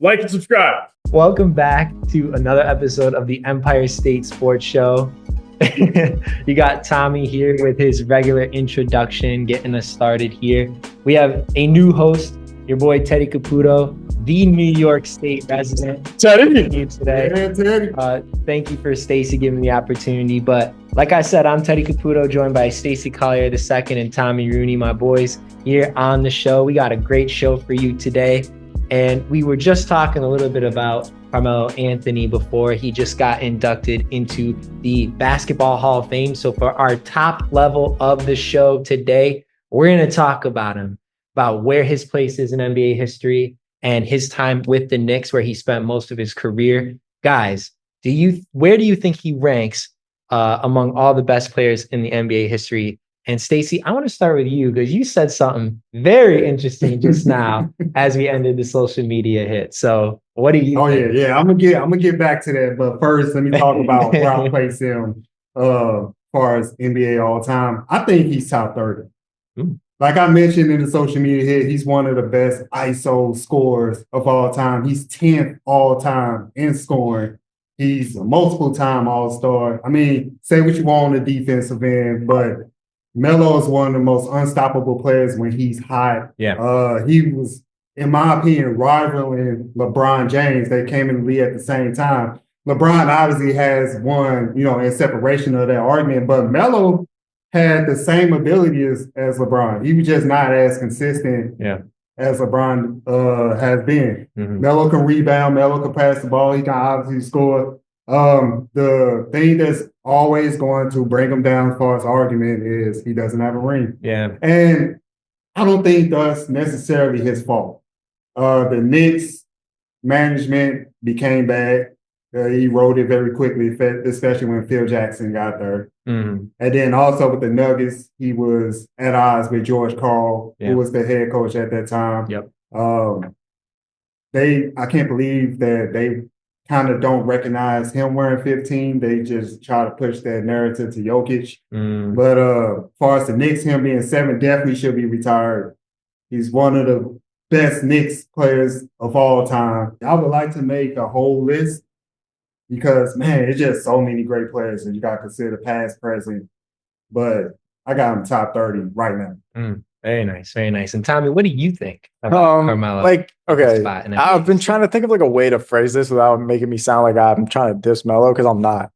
like and subscribe. Welcome back to another episode of the Empire State Sports Show. You got Tommy here with his regular introduction, getting us started here. We have a new host, your boy Teddy Caputo, the New York State resident. Teddy. Today. Yeah, Teddy. Thank you for Stacy giving me the opportunity. But like I said, I'm Teddy Caputo, joined by Stacy Collier II and Tommy Rooney, my boys, here on the show. We got a great show for you today. And we were just talking a little bit about Carmelo Anthony before he just got inducted into the Basketball Hall of Fame. So for our top level of the show today, we're going to talk about him, about where his place is in NBA history and his time with the Knicks, where he spent most of his career. Guys, where do you think he ranks among all the best players in the NBA history? And Stacey, I want to start with you because you said something very interesting just now as we ended the social media hit. So what do you think? Yeah. I'm gonna get back to that. But first, let me talk about where I place him as far as NBA all time. I think he's top 30. Like I mentioned in the social media hit, he's one of the best ISO scorers of all time. He's 10th all time in scoring. He's a multiple time All-Star. I mean, say what you want on the defensive end, but Melo is one of the most unstoppable players when he's hot. Yeah. He was, in my opinion, rivaling LeBron James. They came in the league at the same time. LeBron obviously has won, in separation of that argument, but Melo had the same ability as LeBron. He was just not as consistent as LeBron has been. Mm-hmm. Melo can rebound. Melo can pass the ball. He can obviously score. The thing that's always going to bring him down as far as argument is he doesn't have a ring. Yeah. And I don't think that's necessarily his fault. The Knicks management became bad. He wrote it very quickly, especially when Phil Jackson got there. Mm-hmm. And then also with the Nuggets, he was at odds with George Karl, who was the head coach at that time. Yep. I can't believe that they kind of don't recognize him wearing 15. They just try to push that narrative to Jokic. But as far as the Knicks, him being 7 definitely should be retired. He's one of the best Knicks players of all time. I would like to make a whole list because, man, it's just so many great players and you got to consider past, present. But I got him top 30 right now. Very nice, very nice. And Tommy, what do you think about Carmelo? I've been trying to think of like a way to phrase this without making me sound like I'm trying to diss Melo because I'm not.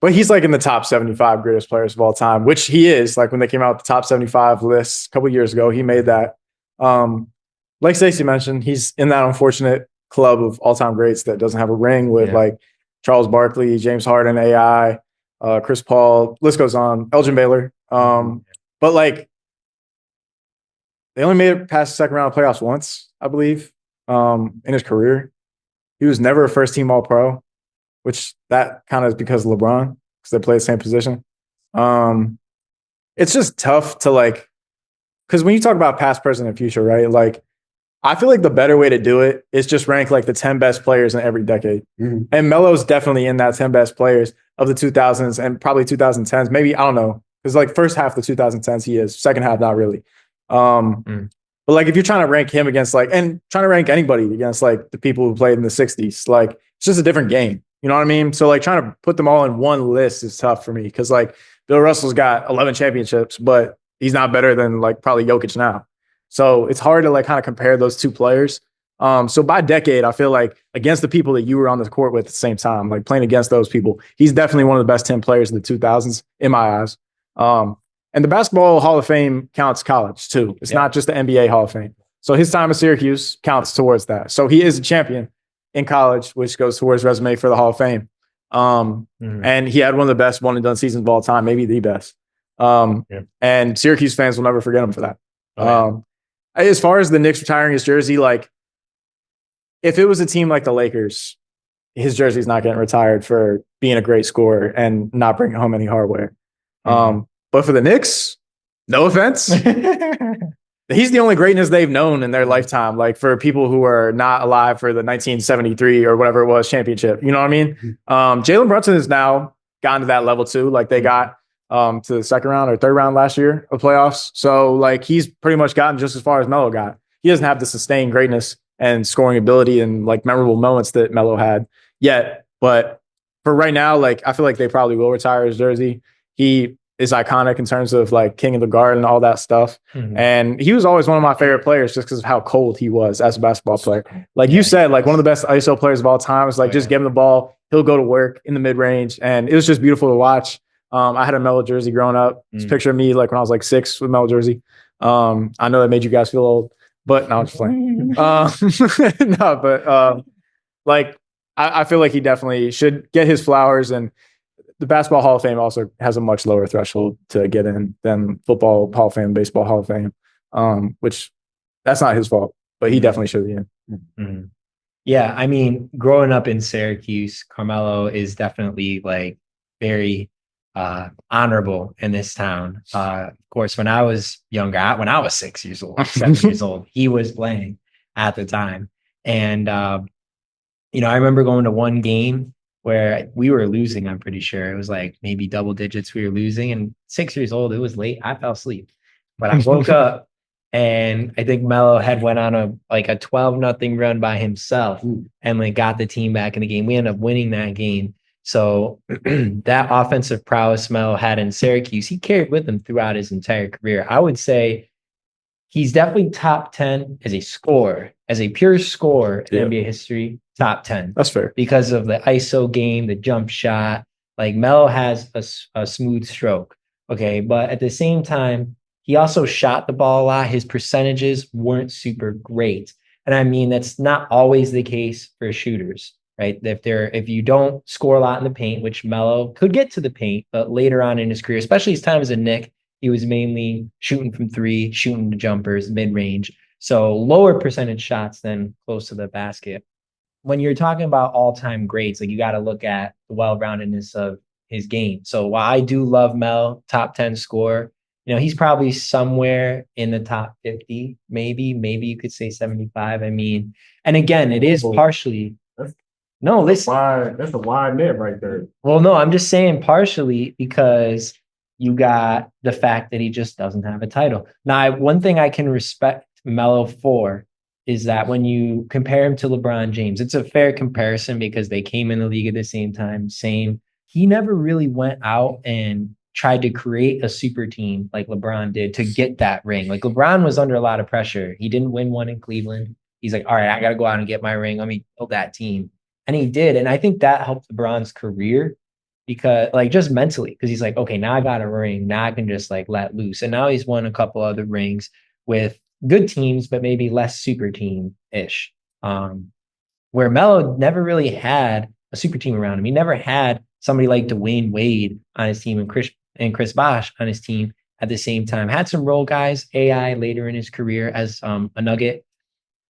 But he's like in the top 75 greatest players of all time, which he is. Like when they came out with the top 75 lists a couple years ago, he made that. Like Stacey mentioned, he's in that unfortunate club of all-time greats that doesn't have a ring with like Charles Barkley, James Harden, AI, Chris Paul, list goes on, Elgin Baylor. But like, they only made it past the second round of playoffs once, I believe, in his career. He was never a first-team All-Pro, which that kind of is because of LeBron, because they play the same position. It's just tough to like, because when you talk about past, present, and future, right? Like, I feel like the better way to do it is just rank like the 10 best players in every decade. Mm-hmm. And Melo's definitely in that 10 best players of the 2000s and probably 2010s. Maybe, I don't know. Because like first half of the 2010s, he is. Second half, not really. But like if you're trying to rank him against like, and trying to rank anybody against like the people who played in the 60s, like it's just a different game. You know what I mean? So like trying to put them all in one list is tough for me because like Bill Russell's got 11 championships, but he's not better than like probably Jokic now. So it's hard to like kind of compare those two players. So by decade, I feel like against the people that you were on the court with at the same time, like playing against those people, he's definitely one of the best 10 players in the 2000s in my eyes. And the Basketball Hall of Fame counts college too. It's not just the NBA Hall of Fame. So his time at Syracuse counts towards that. So he is a champion in college, which goes towards resume for the Hall of Fame. And he had one of the best one and done seasons of all time, maybe the best. And Syracuse fans will never forget him for that. As far as the Knicks retiring his jersey, like if it was a team like the Lakers, his jersey's not getting retired for being a great scorer and not bringing home any hardware. But for the Knicks, no offense, he's the only greatness they've known in their lifetime. Like for people who are not alive for the 1973 or whatever it was championship, you know what I mean? Jalen Brunson has now gotten to that level too. Like they got to the second round or third round last year of playoffs. So like he's pretty much gotten just as far as Melo got. He doesn't have the sustained greatness and scoring ability and like memorable moments that Melo had yet. But for right now, like I feel like they probably will retire his jersey. He is iconic in terms of like King of the Garden and all that stuff. And he was always one of my favorite players just because of how cold he was as a basketball player. Like you said, like one of the best ISO players of all time is like just give him the ball, he'll go to work in the mid range, and it was just beautiful to watch. I had a Melo jersey growing up. It's a picture of me like when I was like 6 with Melo jersey. I know that made you guys feel old, but no, I'm just playing. Like I feel like he definitely should get his flowers, and the Basketball Hall of Fame also has a much lower threshold to get in than Football Hall of Fame, Baseball Hall of Fame, which that's not his fault, but he definitely should be in. Yeah, I mean, growing up in Syracuse, Carmelo is definitely like very honorable in this town. Of course, when I was younger, when I was 6 years old, 7 years old, he was playing at the time. And, I remember going to one game where we were losing, I'm pretty sure. It was like maybe double digits we were losing. And 6 years old, it was late. I fell asleep. But I woke up and I think Melo had went on a 12-0 run by himself and like got the team back in the game. We ended up winning that game. So that offensive prowess Melo had in Syracuse, he carried with him throughout his entire career. I would say he's definitely top 10 as a scorer, as a pure scorer in NBA history, top 10. That's fair. Because of the ISO game, the jump shot. Like Melo has a smooth stroke. Okay. But at the same time, he also shot the ball a lot. His percentages weren't super great. And I mean, that's not always the case for shooters, right? If you don't score a lot in the paint, which Melo could get to the paint, but later on in his career, especially his time as a Knick, he was mainly shooting from 3, shooting the jumpers, mid-range. So lower percentage shots than close to the basket. When you're talking about all-time greats, like you got to look at the well-roundedness of his game. So while I do love Mel, top 10 scorer, he's probably somewhere in the top 50, maybe you could say 75. I mean, and again, it is partially. No, listen. That's a wide net right there. Well, no, I'm just saying partially because you got the fact that he just doesn't have a title. Now, one thing I can respect Melo for is that when you compare him to LeBron James, it's a fair comparison because they came in the league at the same time, same. He never really went out and tried to create a super team like LeBron did to get that ring. Like LeBron was under a lot of pressure. He didn't win one in Cleveland. He's like, all right, I got to go out and get my ring. Let me build that team. And he did. And I think that helped LeBron's career because like just mentally, because he's like, okay, now I got a ring. Now I can just like let loose. And now he's won a couple other rings with good teams, but maybe less super team-ish. Where Melo never really had a super team around him. He never had somebody like Dwayne Wade on his team and Chris Bosh on his team at the same time. Had some role guys, AI later in his career as a Nugget,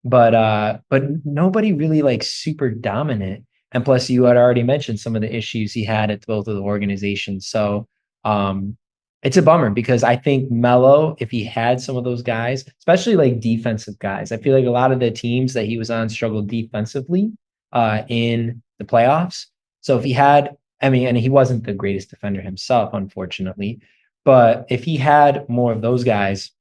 but nobody really like super dominant. And plus, you had already mentioned some of the issues he had at both of the organizations. So it's a bummer because I think Melo, if he had some of those guys, especially like defensive guys, I feel like a lot of the teams that he was on struggled defensively in the playoffs. So if he had, and he wasn't the greatest defender himself, unfortunately, but if he had more of those guys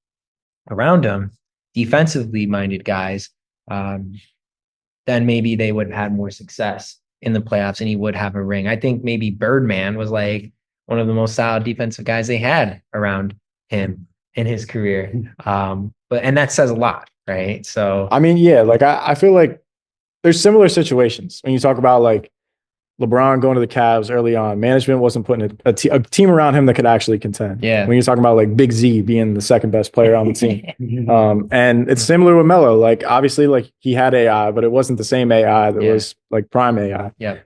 around him, defensively minded guys, then maybe they would have had more success in the playoffs and he would have a ring. I think maybe Birdman was like one of the most solid defensive guys they had around him in his career. And that says a lot, right? So, I mean, yeah, like I feel like there's similar situations when you talk about like LeBron going to the Cavs early on. Management wasn't putting a team around him that could actually contend. Yeah. When you're talking about like Big Z being the second best player on the team. And it's similar with Melo. Like obviously like he had AI, but it wasn't the same AI that was like prime AI. Yeah.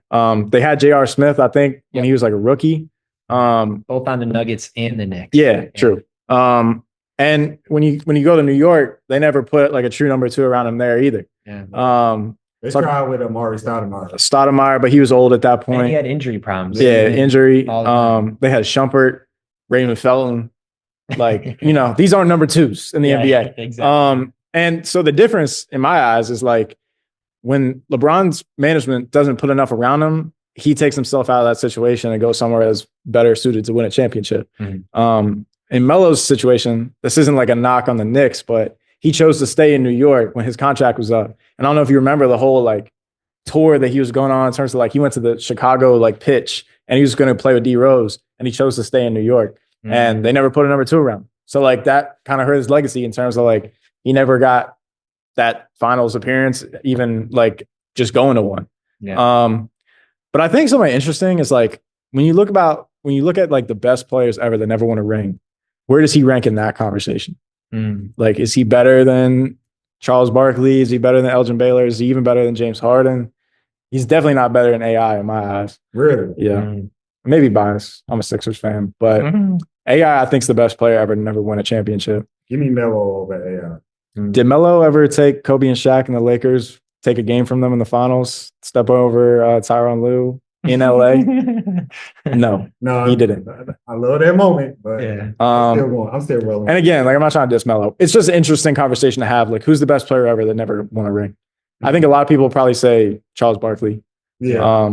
They had J.R. Smith, I think, when he was like a rookie. Both on the Nuggets and the Knicks. Yeah, true. And when you go to New York, they never put like a true number 2 around him there either. Yeah. They tried with Amari Stoudemire. Stoudemire, but he was old at that point. And he had injury problems. Yeah, injury. They had Shumpert, Raymond Felton. Like, these aren't number 2s in the NBA. Exactly. And so the difference in my eyes is like when LeBron's management doesn't put enough around him, he takes himself out of that situation and goes somewhere that's better suited to win a championship. In Melo's situation, this isn't like a knock on the Knicks, but he chose to stay in New York when his contract was up. And I don't know if you remember the whole like tour that he was going on in terms of like he went to the Chicago like pitch and he was going to play with D Rose and he chose to stay in New York and they never put a number 2 around. So like that kind of hurt his legacy in terms of like he never got that finals appearance, even like just going to one. Yeah. But I think something interesting is like when you look at like the best players ever that never won a ring, where does he rank in that conversation? Like, is he better than Charles Barkley? Is he better than Elgin Baylor? Is he even better than James Harden? He's definitely not better than AI in my eyes. Really? Yeah. Maybe biased. I'm a Sixers fan, but AI I think is the best player ever to never win a championship. Give me Melo over AI. Did Melo ever take Kobe and Shaq and the Lakers, take a game from them in the finals, step over Tyronn Lue in LA? No, he didn't. I love that moment, but I'm still rolling. And again, like I'm not trying to diss Melo. It's just an interesting conversation to have. Like, who's the best player ever that never won a ring? I think a lot of people probably say Charles Barkley. Yeah.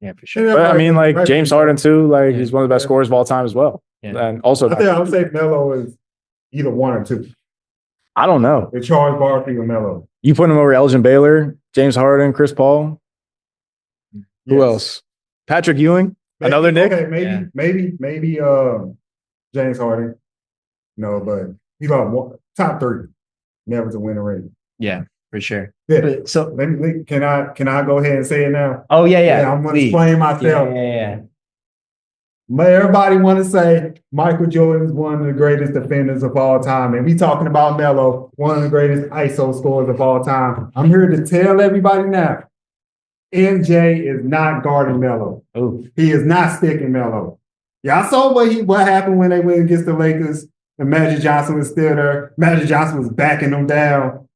Yeah, for sure. But I mean, like James Harden too. Like he's one of the best scorers of all time as well. Yeah. And also, I would say Melo is either 1 or 2. I don't know. It's Charles Barkley or Melo. You put him over Elgin Baylor, James Harden, Chris Paul. Who else? Patrick Ewing, another Nick. Okay, maybe James Harden. No, but he's on top 3, never to win a ring. Yeah, for sure. Yeah. But, so can I go ahead and say it now? Oh yeah. I'm going to explain myself. Yeah. Everybody want to say Michael Jordan is one of the greatest defenders of all time, and we talking about Melo, one of the greatest ISO scorers of all time. I'm here to tell everybody now, MJ is not guarding Melo. Ooh. He is not sticking Melo. Y'all saw what happened when they went against the Lakers, and Magic Johnson was still there. Magic Johnson was backing them down,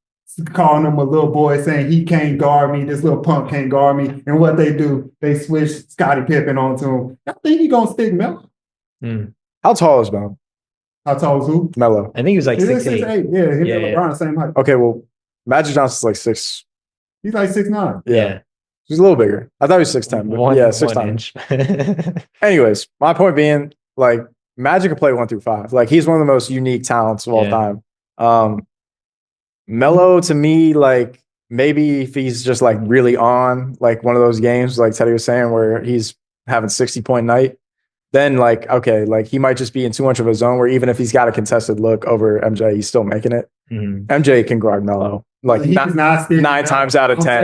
calling him a little boy, saying he can't guard me. This little punk can't guard me. And what they do, they switch Scottie Pippen onto him. I think he's gonna stick Melo. How tall is Melo? How tall is who? Melo. I think he was like 6'8". Yeah, him and LeBron same height. Okay, well, Magic Johnson's like 6. He's like 6'9". Yeah. He's a little bigger. I thought he was 6'10", but yeah, 6'9". Anyways, my point being, like, Magic can play 1 through 5. Like, he's one of the most unique talents of all time. Melo, to me, like, maybe if he's just, like, really on, like, one of those games, like Teddy was saying, where he's having 60-point night, then, like, okay, like, he might just be in too much of a zone where even if he's got a contested look over MJ, he's still making it. MJ can guard Melo. Like, he's not 9 times out of 10.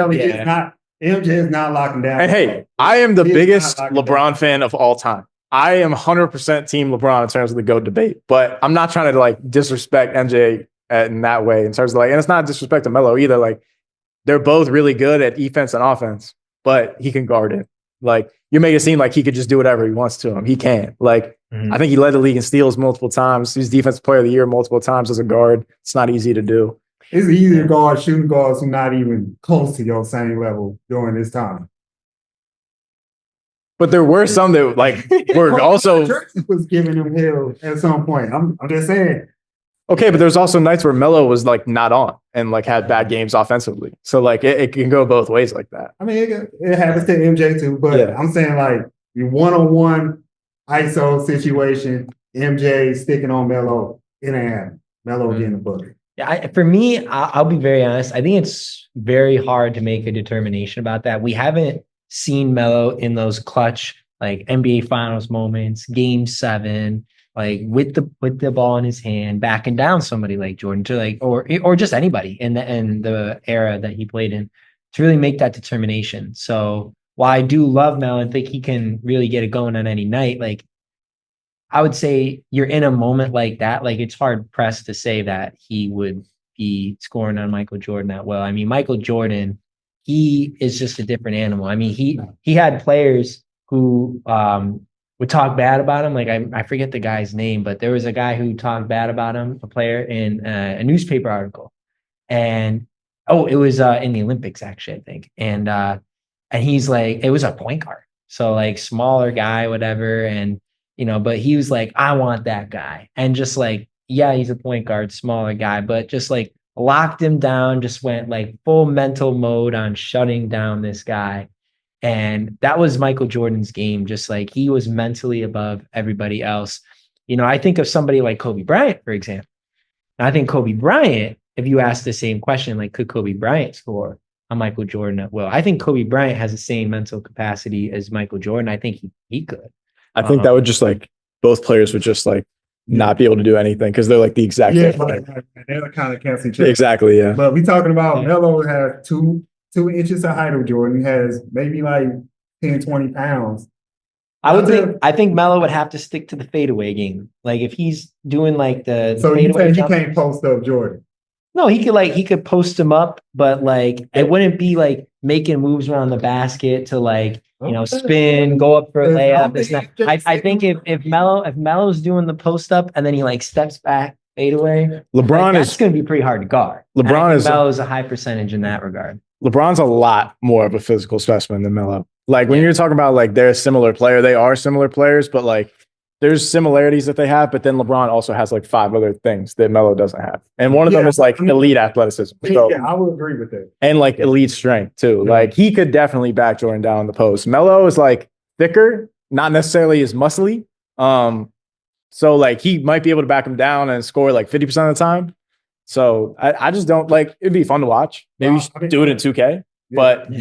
MJ is not locking down. And hey, I am the biggest LeBron fan of all time. I am 100% team LeBron in terms of the GOAT debate, but I'm not trying to like disrespect MJ in that way in terms of like, and it's not disrespect to Melo either. Like they're both really good at defense and offense, but he can guard it. Like you make it seem like he could just do whatever he wants to him. He can't. Like I think he led the league in steals multiple times. He's defensive player of the year multiple times as a guard. It's not easy to do. It's easy to guard shooting guards who not even close to your same level during this time. But there were some that like were also was giving him hell at some point. I'm just saying. Okay, but there's also nights where Melo was like not on and like had bad games offensively. So like it can go both ways like that. I mean, it happens to MJ too, but I'm saying like the 1-on-1 ISO situation, MJ sticking on Melo, it ain't happening. Melo getting the bucket. Yeah, for me, I'll be very honest. I think it's very hard to make a determination about that. We haven't seen Melo in those clutch, like NBA Finals moments, Game 7, like with the ball in his hand, backing down somebody like Jordan to like, or just anybody in the era that he played in to really make that determination. So while I do love Melo and think he can really get it going on any night, like I would say you're in a moment like that. Like it's hard pressed to say that he would be scoring on Michael Jordan that well. I mean, Michael Jordan, he is just a different animal. I mean, he had players who would talk bad about him. Like I forget the guy's name, but there was a guy who talked bad about him, a player in a newspaper article. And it was in the Olympics actually, I think. And he's like, it was a point guard. So like smaller guy, whatever. And but he was like, I want that guy. And just like, yeah, he's a point guard, smaller guy, but just like locked him down, just went like full mental mode on shutting down this guy. And that was Michael Jordan's game. Just like he was mentally above everybody else. I think of somebody like Kobe Bryant, for example. And I think Kobe Bryant, if you ask the same question, like, could Kobe Bryant score on Michael Jordan at will? I think Kobe Bryant has the same mental capacity as Michael Jordan. I think he could. I think that would just like both players would just like not be able to do anything because they're like the exact same player. They're kind of cancel each other. Exactly, yeah. But we talking about Melo has 2 inches of height of Jordan, has maybe like 10, 20 pounds. I think Melo would have to stick to the fadeaway game. Like if he's doing like the so you fadeaway, he can't post up Jordan. No, he could post him up, but like it wouldn't be like making moves around the basket to like spin, go up for a layup. I think if Melo's doing the post up and then he like steps back fadeaway, that's going to be pretty hard to guard. Melo's a high percentage in that regard. LeBron's a lot more of a physical specimen than Melo. Like when you're talking about like they're a similar player, they are similar players, but like there's similarities that they have, but then LeBron also has like 5 other things that Melo doesn't have. And one of them is like elite athleticism. So, I would agree with that. And like elite strength too. Mm-hmm. Like he could definitely back Jordan down in the post. Melo is like thicker, not necessarily as muscly. So like he might be able to back him down and score like 50% of the time. So I just don't like, it'd be fun to watch. Maybe you should do it in 2K, but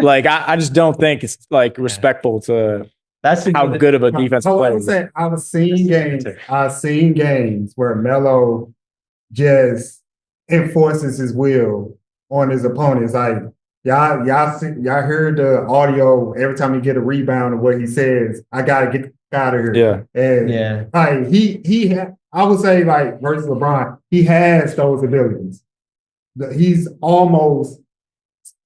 like, I just don't think it's like respectful to how good of a defensive player. I've seen games where Melo just enforces his will on his opponents. Like y'all heard the audio every time he get a rebound and what he says, I gotta get out of here. Yeah. And like I would say like versus LeBron, he has those abilities. He's almost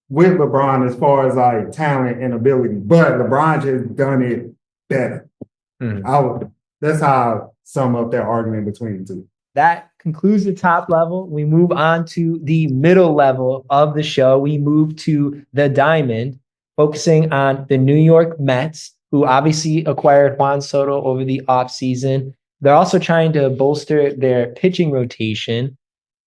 with LeBron as far as like talent and ability, but LeBron just done it better. That's how I sum up that argument between the two. That concludes the top level. We move on to the middle level of the show. We move to the diamond, focusing on the New York Mets, who obviously acquired Juan Soto over the offseason. They're also trying to bolster their pitching rotation.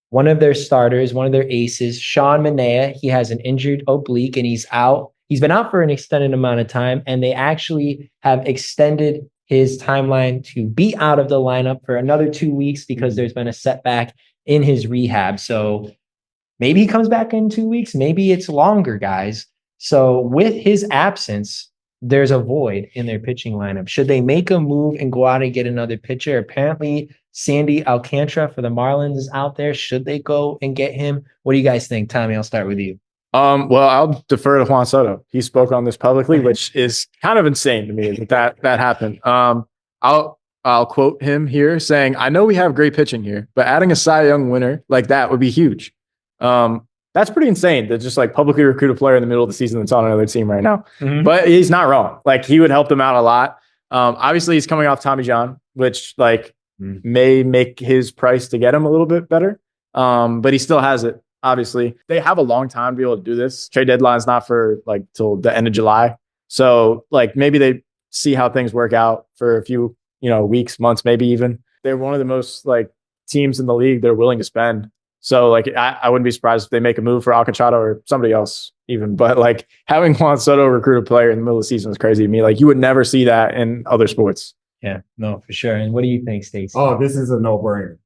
One of their starters, one of their aces, Sean Manaea, he has an injured oblique and he's out. He's been out for an extended amount of time, and they actually have extended his timeline to be out of the lineup for another 2 weeks because there's been a setback in his rehab. So maybe he comes back in 2 weeks. Maybe it's longer, guys. So with his absence, there's a void in their pitching lineup. Should they make a move and go out and get another pitcher? Apparently, Sandy Alcantara for the Marlins is out there. Should they go and get him? What do you guys think? Tommy, I'll start with you. Well, I'll defer to Juan Soto. He spoke on this publicly, which is kind of insane to me that happened. I'll quote him here saying, "I know we have great pitching here, but adding a Cy Young winner like that would be huge." That's pretty insane to just like publicly recruit a player in the middle of the season that's on another team right now. Mm-hmm. But he's not wrong. Like he would help them out a lot. Obviously he's coming off Tommy John, which like may make his price to get him a little bit better. But he still has it. Obviously they have a long time to be able to do this. Trade deadline's not for like till the end of July. So like maybe they see how things work out for a few, weeks, months, maybe even. They're one of the most like teams in the league they're willing to spend. So like I wouldn't be surprised if they make a move for Alcantara or somebody else even. But like having Juan Soto recruit a player in the middle of the season is crazy to me. Like you would never see that in other sports. Yeah, no, for sure. And what do you think, Stacey? Oh, this is a no-brainer.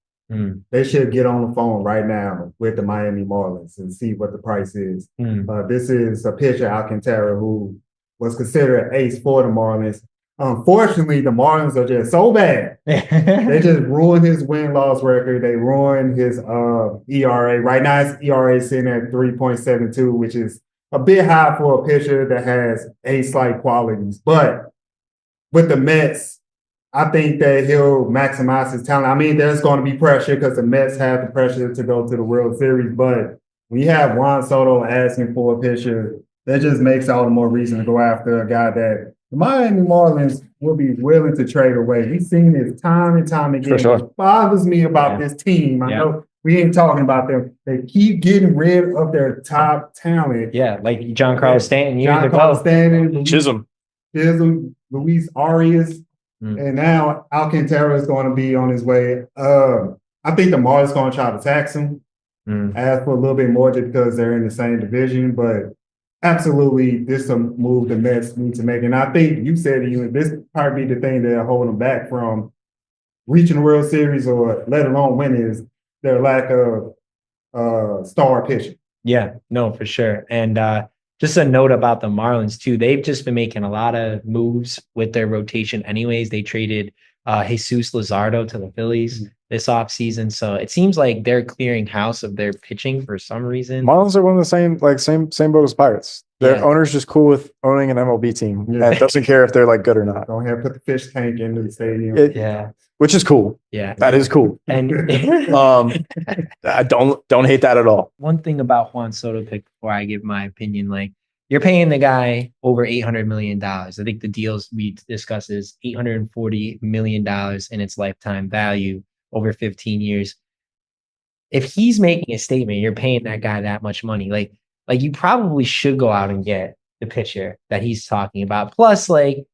They should get on the phone right now with the Miami Marlins and see what the price is. This is a pitcher, Alcantara, who was considered an ace for the Marlins. Unfortunately, the Marlins are just so bad. They just ruined his win-loss record. They ruined his ERA. Right now, his ERA is sitting at 3.72, which is a bit high for a pitcher that has ace-like qualities. But with the Mets, I think that he'll maximize his talent. I mean, there's going to be pressure because the Mets have the pressure to go to the World Series. But when you have Juan Soto asking for a pitcher, that just makes all the more reason to go after a guy that the Miami Marlins will be willing to trade away. We've seen this time and time again. Sure. What bothers me about this team, I know we ain't talking about them. They keep getting rid of their top talent. Yeah, like Giancarlo Stanton. Giancarlo Stanton. Chisholm, Luis Arias. And now Alcantara is going to be on his way. I think the Marlins going to try to tax him, ask for a little bit more just because they're in the same division. But absolutely, this is a move the Mets need to make. And I think you said this probably be the thing that hold them back from reaching the World Series or let alone win is their lack of star pitching. Yeah, no, for sure. And just a note about the Marlins too. They've just been making a lot of moves with their rotation anyways. They traded Jesus Luzardo to the Phillies this offseason. So it seems like they're clearing house of their pitching for some reason. Marlins are one of the same boat as Pirates. Their owner's just cool with owning an MLB team and doesn't care if they're like good or not. Don't have to put the fish tank into the stadium. Which is cool. Yeah. That is cool. And I don't hate that at all. One thing about Juan Soto pick before I give my opinion, like you're paying the guy over $800 million. I think the deals we discuss is $840 million in its lifetime value over 15 years. If he's making a statement, you're paying that guy that much money. Like you probably should go out and get the pitcher that he's talking about. Plus, like,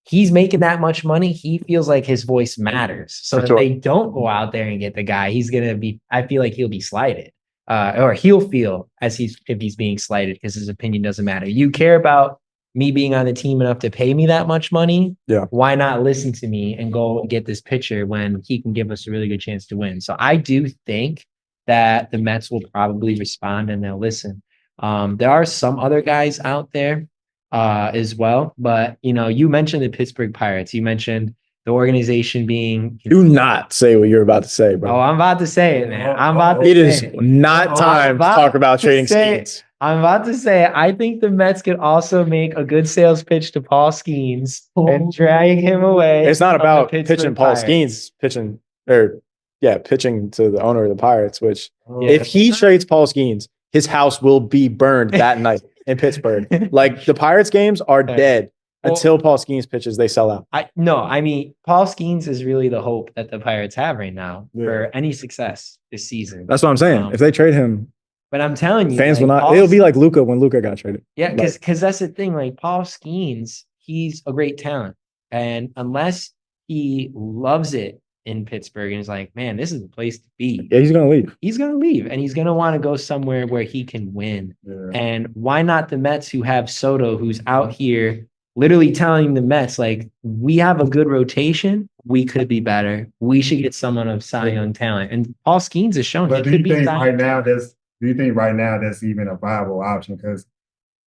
he's making that much money. He feels like his voice matters. So if they don't go out there and get the guy, he's going to be, I feel like he'll be slighted. Or he'll feel if he's being slighted because his opinion doesn't matter. You care about me being on the team enough to pay me that much money. Yeah. Why not listen to me and go and get this pitcher when he can give us a really good chance to win? So I do think that the Mets will probably respond and they'll listen. There are some other guys out there as well, but you mentioned the Pittsburgh Pirates. You mentioned the organization being. Do not say what you're about to say, bro. Oh, I'm about to say it, man. It is not time to talk about trading Skeens. I'm about to say, I think the Mets could also make a good sales pitch to Paul Skeens and drag him away. It's not about pitching Paul Skeens, pitching to the owner of the Pirates, which if he trades Paul Skeens, his house will be burned that night in Pittsburgh. Like the Pirates games are dead until Paul Skeens pitches, they sell out. I mean, Paul Skeens is really the hope that the Pirates have right now for any success this season. That's what I'm saying. If they trade him, but I'm telling you, fans will not. It'll be like Luka when Luka got traded. Yeah, because that's the thing. Like Paul Skeens, he's a great talent, and unless he loves it in Pittsburgh and is like, man, this is the place to be. Yeah, he's gonna leave. He's gonna leave, and he's gonna want to go somewhere where he can win. Yeah. And why not the Mets, who have Soto, who's out here literally telling the Mets, like, we have a good rotation. We could be better. We should get someone of Cy Young talent. And Paul Skeens has shown. But do you think right now that's even a viable option? Because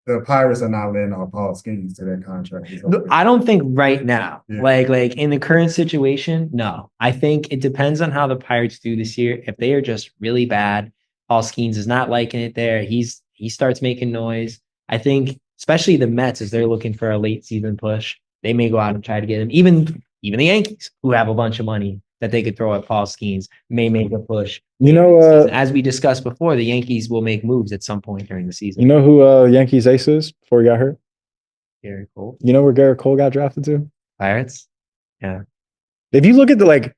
the Pirates are not letting off Paul Skeens to that contract. I don't think right now, like in the current situation, no. I think it depends on how the Pirates do this year. If they are just really bad, Paul Skeens is not liking it there. He starts making noise. I think, especially the Mets, as they're looking for a late season push, they may go out and try to get him. Even the Yankees, who have a bunch of money that they could throw at Paul Skeens, may make a push. As we discussed before, the Yankees will make moves at some point during the season. You know who Yankees ace is before he got hurt? Garrett Cole. You know where Garrett Cole got drafted to? Pirates. Yeah. If you look at the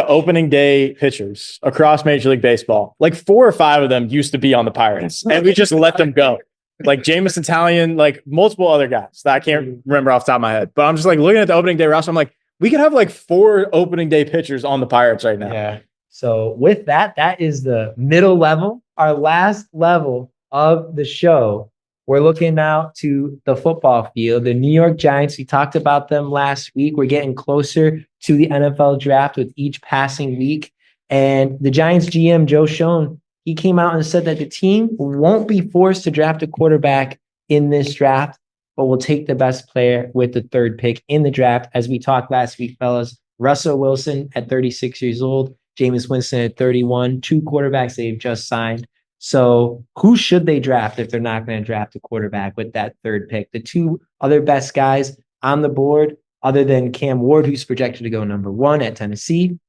opening day pitchers across Major League Baseball, like 4 or 5 of them used to be on the Pirates, and we just let them go. Like Jameson Italian, like multiple other guys that I can't remember off the top of my head. But I'm just like looking at the opening day roster. I'm like, we could have like 4 opening day pitchers on the Pirates right now. Yeah. So with that is the middle level, our last level of the show. We're looking now to the football field. The New York Giants, we talked about them last week. We're getting closer to the NFL draft with each passing week. And the Giants GM, Joe Schoen, he came out and said that the team won't be forced to draft a quarterback in this draft, but will take the best player with the 3rd pick in the draft. As we talked last week, fellas, Russell Wilson at 36 years old, Jameis Winston at 31, 2 quarterbacks they've just signed. So who should they draft if they're not going to draft a quarterback with that 3rd pick? The 2 other best guys on the board, other than Cam Ward, who's projected to go number 1 at Tennessee,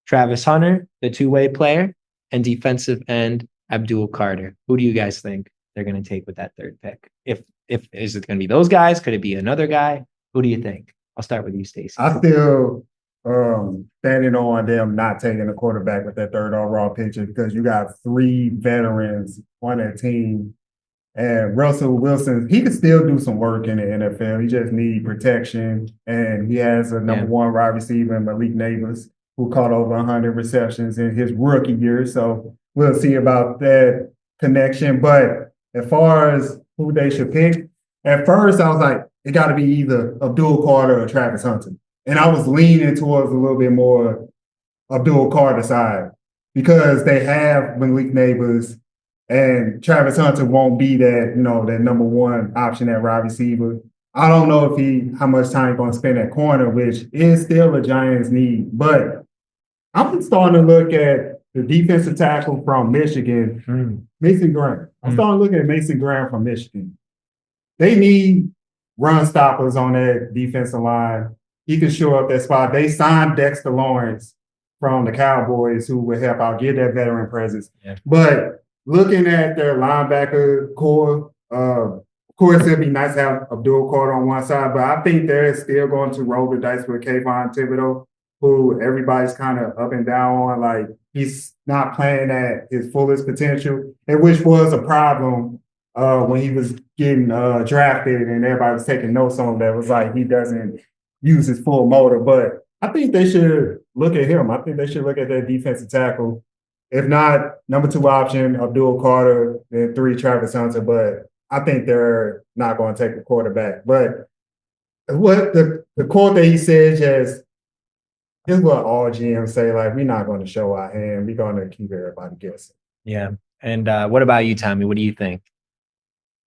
Travis Hunter, the 2-way player, and defensive end Abdul Carter. Who do you guys think they're going to take with that 3rd pick? If is it going to be those guys? Could it be another guy? Who do you think? I'll start with you, Stacey. I still standing on them not taking a quarterback with that 3rd overall pick because you got 3 veterans on that team. And Russell Wilson, he could still do some work in the NFL. He just needs protection. And he has a number 1 wide receiver, Malik Neighbors, who caught over 100 receptions in his rookie year. So we'll see about that connection. But as far as who they should pick, at first I was like, it got to be either Abdul Carter or Travis Hunter. And I was leaning towards a little bit more Abdul Carter side because they have Malik Neighbors and Travis Hunter won't be that, that number one option at wide receiver. I don't know how much time he's going to spend at corner, which is still a Giants need. But I'm starting to look at the defensive tackle from Michigan, Mason Graham. I'm starting to look at Mason Graham from Michigan. They need run stoppers on that defensive line. He can show up that spot. They signed Dexter Lawrence from the Cowboys who would help out, get that veteran presence. Yeah. But looking at their linebacker core, of course, it'd be nice to have Abdul Carter on one side, but I think they're still going to roll the dice with Kayvon Thibodeau, who everybody's kind of up and down on. Like, he's not playing at his fullest potential, and which was a problem when he was getting drafted and everybody was taking notes on him that was like he doesn't use his full motor. But I think they should look at him. I think they should look at their defensive tackle. If not, number 2 option, Abdul Carter, then 3, Travis Hunter. But I think they're not going to take a quarterback. But what the quote that he said is what all GMs say, like, we're not going to show our hand. We're going to keep everybody guessing. Yeah. And what about you, Tommy? What do you think?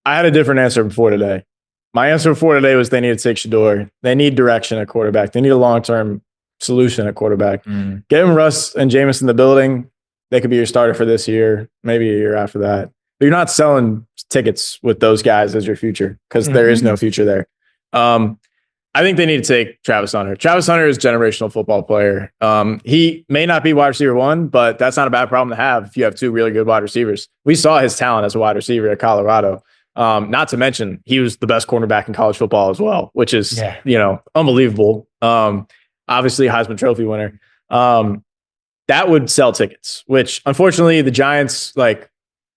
I had a different answer before today. My answer before today was they need to take Shador. They need direction at quarterback. They need a long-term solution at quarterback. Getting Russ and Jameis in the building, they could be your starter for this year, maybe a year after that. But you're not selling tickets with those guys as your future because there is no future there. I think they need to take Travis Hunter. Travis Hunter is a generational football player. He may not be wide receiver 1, but that's not a bad problem to have if you have 2 really good wide receivers. We saw his talent as a wide receiver at Colorado. Not to mention, he was the best cornerback in college football as well, which is, unbelievable. Obviously, Heisman Trophy winner. That would sell tickets, which unfortunately the Giants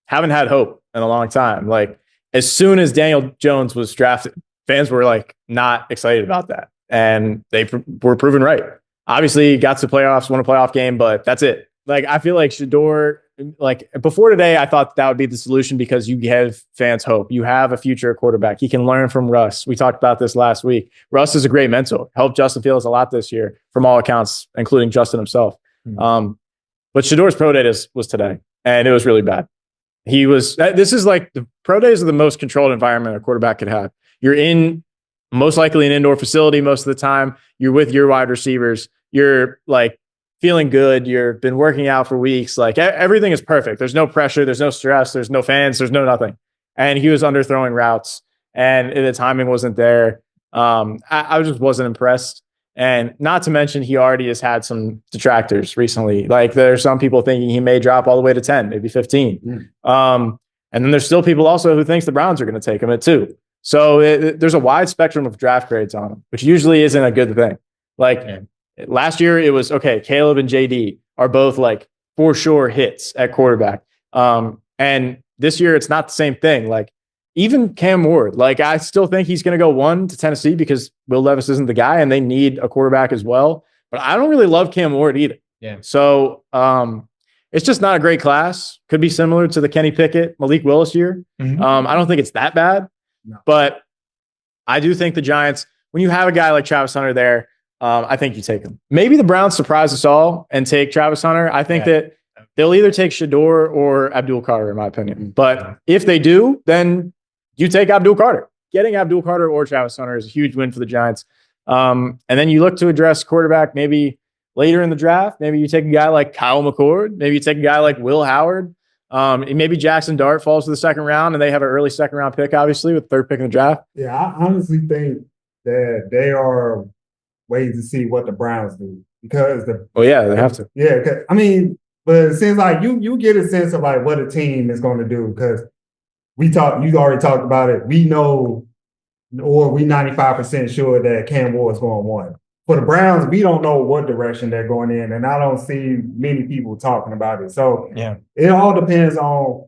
haven't had hope in a long time. Like, as soon as Daniel Jones was drafted, fans were not excited about that, and they were proven right. Obviously, got to playoffs, won a playoff game, but that's it. I feel like Shador. Before today, I thought that would be the solution because you give fans hope. You have a future quarterback. He can learn from Russ. We talked about this last week. Russ is a great mentor. Helped Justin Fields a lot this year, from all accounts, including Justin himself. But Shador's pro day was today, and it was really bad. This is the pro days are the most controlled environment a quarterback could have. You're in most likely an indoor facility most of the time. You're with your wide receivers. You're feeling good. You've been working out for weeks. Everything is perfect. There's no pressure. There's no stress. There's no fans. There's no nothing. And he was underthrowing routes, and the timing wasn't there. I just wasn't impressed. And not to mention, he already has had some detractors recently. There are some people thinking he may drop all the way to 10, maybe 15. And then there's still people also who thinks the Browns are going to take him at 2. So there's a wide spectrum of draft grades on him, which usually isn't a good thing. Last year, it was, okay, Caleb and JD are both for sure hits at quarterback. And this year, it's not the same thing. Even Cam Ward, I still think he's going to go 1 to Tennessee because Will Levis isn't the guy and they need a quarterback as well. But I don't really love Cam Ward either. Yeah. So it's just not a great class. Could be similar to the Kenny Pickett, Malik Willis year. I don't think it's that bad. No. But I do think the Giants, when you have a guy like Travis Hunter there, I think you take him. Maybe the Browns surprise us all and take Travis Hunter. I think that they'll either take Shador or Abdul Carter, in my opinion. But if they do, then you take Abdul Carter. Getting Abdul Carter or Travis Hunter is a huge win for the Giants. And then you look to address quarterback maybe later in the draft. Maybe you take a guy like Kyle McCord. Maybe you take a guy like Will Howard. Maybe Jackson Dart falls to the second round and they have an early second round pick, obviously, with the 3rd pick in the draft. Yeah, I honestly think that they are waiting to see what the Browns do because they have to. Yeah, but it seems like you get a sense of what a team is going to do because you already talked about it. We know, or we 95% sure that Cam Ward is going 1. For the Browns, we don't know what direction they're going in, and I don't see many people talking about it. So it all depends on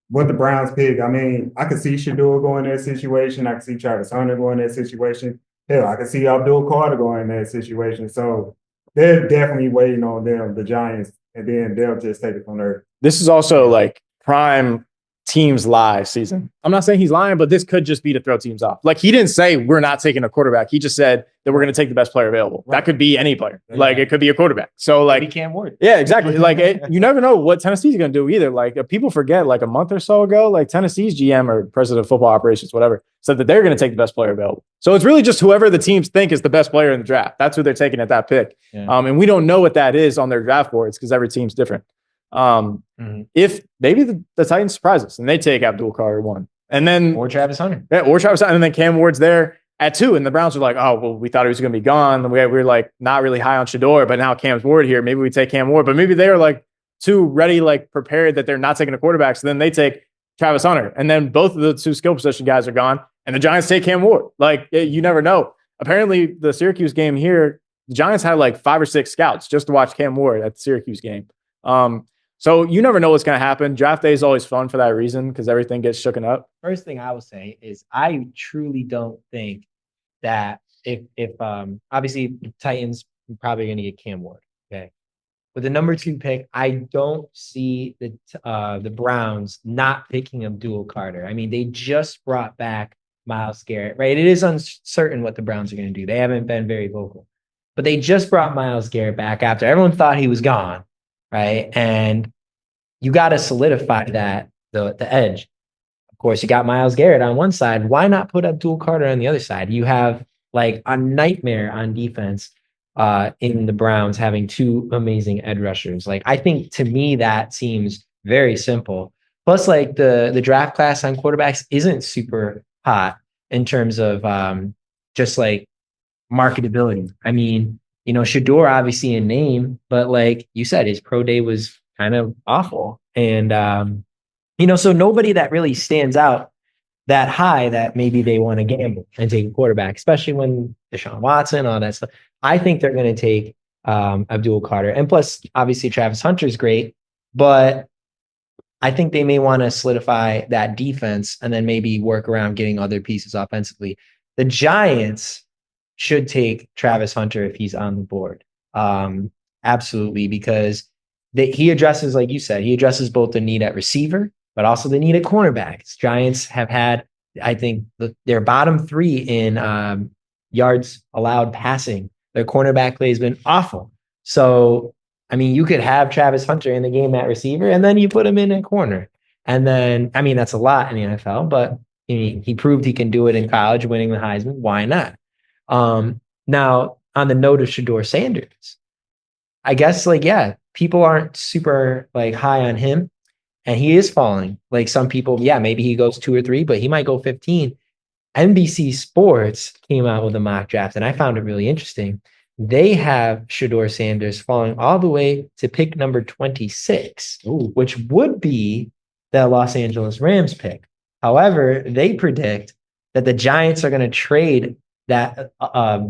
what the Browns pick. I could see Shador going in that situation. I could see Travis Hunter going in that situation. Hell, I could see Abdul Carter going in that situation. So they're definitely waiting on them, the Giants, and then they'll just take it from there. This is also prime teams lie season. I'm not saying he's lying, but this could just be to throw teams off. Like, he didn't say we're not taking a quarterback. He just said that we're going to take the best player available. Right. That could be any player. Yeah. Like, it could be a quarterback. So, like, maybe Cam Ward. Yeah, exactly. Like, you never know what Tennessee's going to do either. Like, people forget, like, a month or so ago, like, Tennessee's GM or president of football operations, whatever, said that they're going to take the best player available. So it's really just whoever the teams think is the best player in the draft. That's who they're taking at that pick. Yeah. And we don't know what that is on their draft boards because every team's different. If maybe the Titans surprise us and they take Abdul Carter 1, and then or Travis Hunter, and then Cam Ward's there at 2, and the Browns are like, oh well, we thought he was going to be gone. We were like not really high on Shador, but now Cam's Ward here. Maybe we take Cam Ward, but maybe they're like too ready, like prepared that they're not taking a quarterback. So then they take Travis Hunter, and then both of the 2 skill position guys are gone, and the Giants take Cam Ward. Like, you never know. Apparently, the Syracuse game here, the Giants had like 5 or 6 scouts just to watch Cam Ward at the Syracuse game. So you never know what's going to happen. Draft day is always fun for that reason because everything gets shooken up. First thing I will say is I truly don't think that if obviously Titans are probably going to get Cam Ward, okay? With the number 2 pick, I don't see the Browns not picking Abdul Carter. I mean, they just brought back Myles Garrett, right? It is uncertain what the Browns are going to do. They haven't been very vocal. But they just brought Myles Garrett back after everyone thought he was gone. Right. And you got to solidify that, the edge. Of course, you got Myles Garrett on one side. Why not put Abdul Carter on the other side? You have like a nightmare on defense in the Browns having 2 amazing edge rushers. Like, I think to me, that seems very simple. Plus, like the draft class on quarterbacks isn't super hot in terms of just like marketability. I mean, you know, Shador obviously a name, but like you said, his pro day was kind of awful. And, you know, so nobody that really stands out that high that maybe they want to gamble and take a quarterback, especially when Deshaun Watson, all that stuff. I think they're going to take Abdul Carter. And plus, obviously, Travis Hunter's great, but I think they may want to solidify that defense and then maybe work around getting other pieces offensively. The Giants should take Travis Hunter if he's on the board. Absolutely, because he addresses, like you said, he addresses both the need at receiver, but also the need at cornerback. Giants have had, I think, their bottom 3 in yards allowed passing. Their cornerback play has been awful. So, I mean, you could have Travis Hunter in the game at receiver, and then you put him in at corner. And then, I mean, that's a lot in the NFL, but he proved he can do it in college, winning the Heisman. Why not? Now, on the note of Shador Sanders, I guess, like, yeah, people aren't super like high on him, and he is falling. Like, some people, yeah, maybe he goes 2 or 3, but he might go 15. NBC Sports came out with a mock draft, and I found it really interesting. They have Shador Sanders falling all the way to pick number 26, which would be the Los Angeles Rams pick. However, they predict that the Giants are going to trade that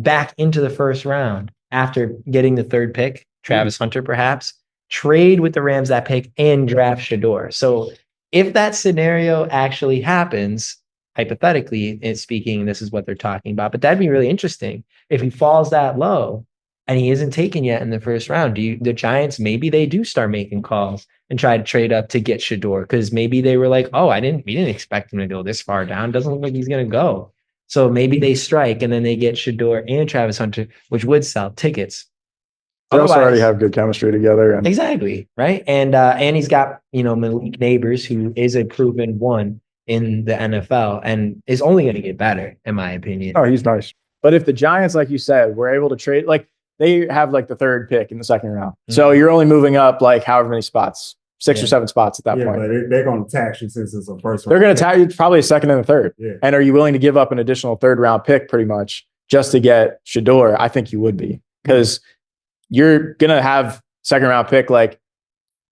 back into the first round after getting the 3rd pick, Travis Hunter perhaps, trade with the Rams that pick and draft Shador. So if that scenario actually happens, hypothetically speaking, this is what they're talking about, but that'd be really interesting. If he falls that low and he isn't taken yet in the first round, the Giants, maybe they do start making calls and try to trade up to get Shador, because maybe they were like, oh, we didn't expect him to go this far down. Doesn't look like he's going to go. So maybe they strike and then they get Shador and Travis Hunter, which would sell tickets. They also already have good chemistry together. Exactly, right? And he's got, Malik Neighbors, who is a proven one in the NFL and is only going to get better, in my opinion. Oh, he's nice. But if the Giants, like you said, were able to trade, like they have like the 3rd pick in the 2nd round. Mm-hmm. So you're only moving up like however many spots. 6 or 7 spots at that point. But they're going to tax you since it's a first round. They're going to tax you probably a 2nd and a 3rd. Yeah. And are you willing to give up an additional 3rd round pick pretty much just to get Shador? I think you would be, because you're going to have 2nd round pick like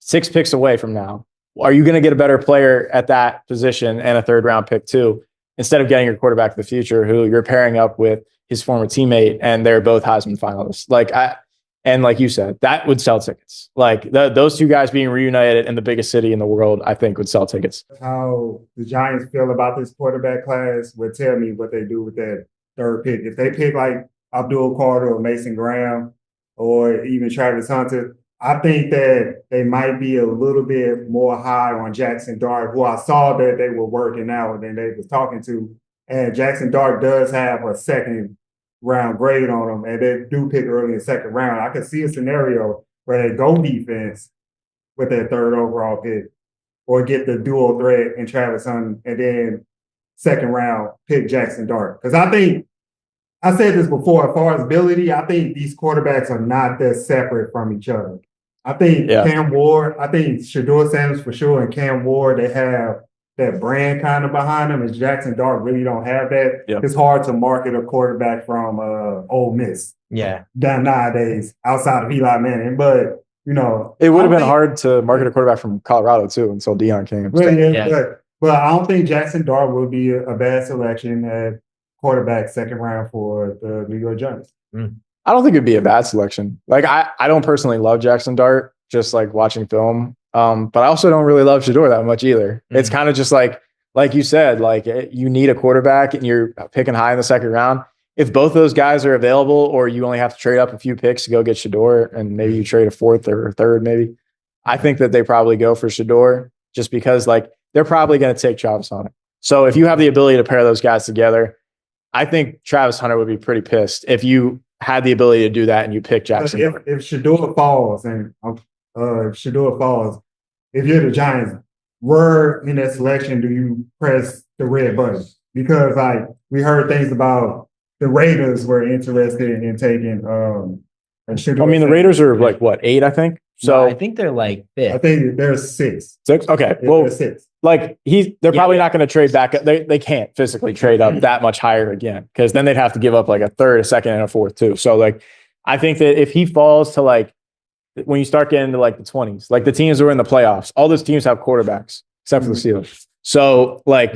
6 picks away from now. Are you going to get a better player at that position and a 3rd round pick too, instead of getting your quarterback of the future who you're pairing up with his former teammate and they're both Heisman finalists? And like you said, that would sell tickets. Like those 2 guys being reunited in the biggest city in the world, I think would sell tickets. How the Giants feel about this quarterback class would tell me what they do with that 3rd pick. If they pick like Abdul Carter or Mason Graham or even Travis Hunter, I think that they might be a little bit more high on Jackson Dart, who I saw that they were working out and they was talking to. And Jackson Dart does have a second round grade on him, and they do pick early in the second round. I could see a scenario where they go defense with their third overall pick, or get the dual threat in Travis Hunter, and then second round pick Jackson Dart. Because I think I said this before, as far as ability, I think these quarterbacks are not that separate from each other. I think Cam Ward, I think Shedeur Sanders for sure, and Cam Ward, they have that brand kind of behind them, and Jackson Dart really don't have that. Yep. It's hard to market a quarterback from Ole Miss. Yeah. Down nowadays, outside of Eli Manning. But, you know. It would have been hard to market a quarterback from Colorado, too, until Deion came. But I don't think Jackson Dart will be a bad selection at quarterback second round for the New York Giants. I don't think it'd be a bad selection. Like, I don't personally love Jackson Dart, just like watching film. But I also don't really love Shedeur that much either. It's kind of just like you said, like you need a quarterback and you're picking high in the second round. If both those guys are available, or you only have to trade up a few picks to go get Shedeur, and maybe you trade a fourth or a third, maybe, I think that they probably go for Shedeur, just because like they're probably going to take Travis Hunter. So if you have the ability to pair those guys together, I think Travis Hunter would be pretty pissed if you had the ability to do that and you pick Jackson. If Shedeur falls, if you're the Giants, where in that selection do you press the red button? Because like we heard things about the Raiders were interested in taking Shedeur. I mean, the Raiders are like what, 8, I think. So no, I think they're like 5th. I think they're 6. 6? Okay. Well, 6. Like they're probably not going to trade back. They can't physically trade up that much higher again, because then they'd have to give up like a third, a second, and a fourth too. So like, I think that if he falls to like, when you start getting to like the 20s, like the teams who are in the playoffs, all those teams have quarterbacks except for the Steelers. So like,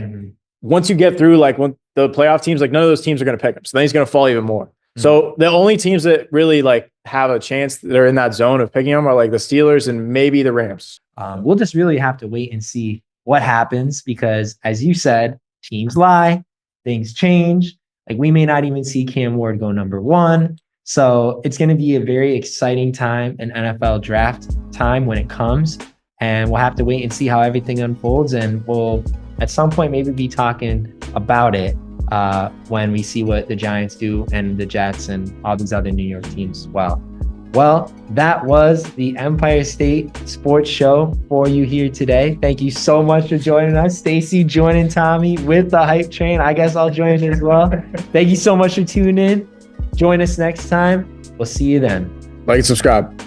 once you get through, like when the playoff teams, like none of those teams are going to pick him. So then he's going to fall even more. So the only teams that really like have a chance that are in that zone of picking him are like the Steelers and maybe the Rams. We'll just really have to wait and see what happens, because as you said, teams lie, things change. Like we may not even see Cam Ward go number 1. So it's going to be a very exciting time in NFL draft time when it comes. And we'll have to wait and see how everything unfolds. And we'll at some point maybe be talking about it when we see what the Giants do and the Jets and all these other New York teams as well. Well, that was the Empire State Sports Show for you here today. Thank you so much for joining us. Stacy joining Tommy with the hype train. I guess I'll join as well. Thank you so much for tuning in. Join us next time. We'll see you then. Like and subscribe.